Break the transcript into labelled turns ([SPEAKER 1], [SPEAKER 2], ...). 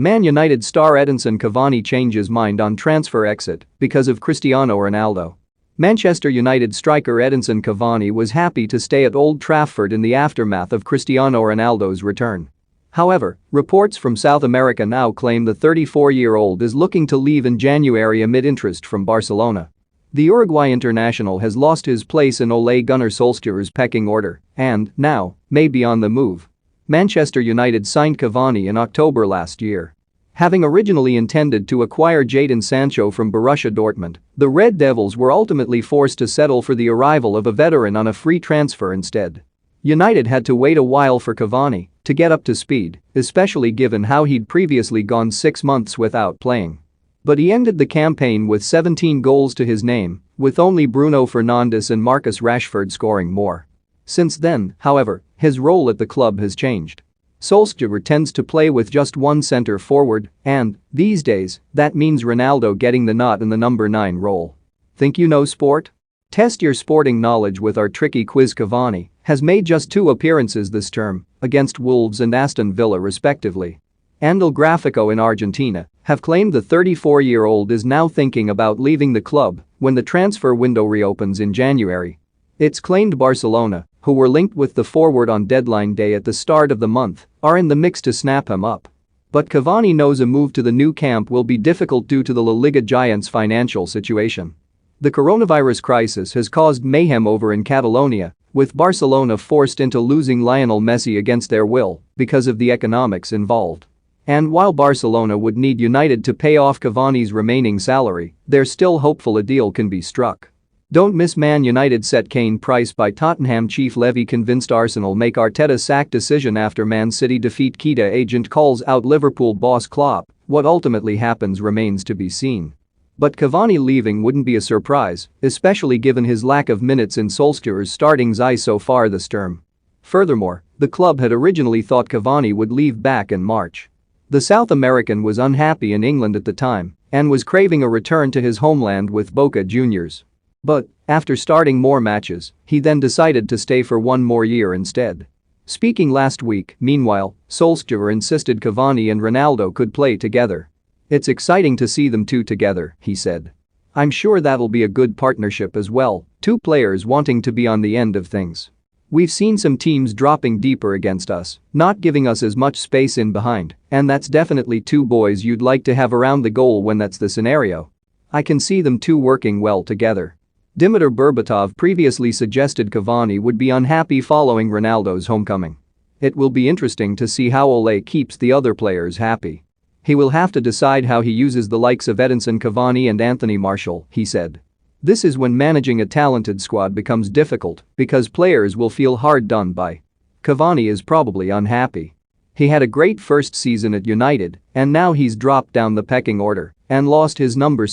[SPEAKER 1] Man United star Edinson Cavani changes mind on transfer exit because of Cristiano Ronaldo. Manchester United striker Edinson Cavani was happy to stay at Old Trafford in the aftermath of Cristiano Ronaldo's return. However, reports from South America now claim the 34-year-old is looking to leave in January amid interest from Barcelona. The Uruguay international has lost his place in Ole Gunnar Solskjaer's pecking order and, now, may be on the move. Manchester United signed Cavani in October last year. Having originally intended to acquire Jadon Sancho from Borussia Dortmund, the Red Devils were ultimately forced to settle for the arrival of a veteran on a free transfer instead. United had to wait a while for Cavani to get up to speed, especially given how he'd previously gone 6 months without playing. But he ended the campaign with 17 goals to his name, with only Bruno Fernandes and Marcus Rashford scoring more. Since then, however, his role at the club has changed. Solskjaer tends to play with just one centre forward, and, these days, that means Ronaldo getting the nod in the number 9 role. Think you know sport? Test your sporting knowledge with our tricky quiz. Cavani has made just 2 appearances this term, against Wolves and Aston Villa respectively. And El Gráfico in Argentina have claimed the 34-year-old is now thinking about leaving the club when the transfer window reopens in January. It's claimed Barcelona, who were linked with the forward on deadline day at the start of the month, are in the mix to snap him up. But Cavani knows a move to the new camp will be difficult due to the La Liga giants' financial situation. The coronavirus crisis has caused mayhem over in Catalonia, with Barcelona forced into losing Lionel Messi against their will because of the economics involved. And while Barcelona would need United to pay off Cavani's remaining salary, they're still hopeful a deal can be struck. Don't miss Man United set Kane price by Tottenham chief Levy convinced Arsenal make Arteta sack decision after Man City defeat. Keita agent calls out Liverpool boss Klopp, what ultimately happens remains to be seen. But Cavani leaving wouldn't be a surprise, especially given his lack of minutes in Solskjaer's starting side so far this term. Furthermore, the club had originally thought Cavani would leave back in March. The South American was unhappy in England at the time and was craving a return to his homeland with Boca Juniors. But, after starting more matches, he then decided to stay for 1 more year instead. Speaking last week, meanwhile, Solskjaer insisted Cavani and Ronaldo could play together. "It's exciting to see them two together," he said. "I'm sure that'll be a good partnership as well, 2 players wanting to be on the end of things. We've seen some teams dropping deeper against us, not giving us as much space in behind, and that's definitely 2 boys you'd like to have around the goal when that's the scenario. I can see them 2 working well together." Dimitar Berbatov previously suggested Cavani would be unhappy following Ronaldo's homecoming. "It will be interesting to see how Ole keeps the other players happy. He will have to decide how he uses the likes of Edinson Cavani and Anthony Martial," he said. "This is when managing a talented squad becomes difficult because players will feel hard done by. Cavani is probably unhappy. He had a great first season at United and now he's dropped down the pecking order and lost his number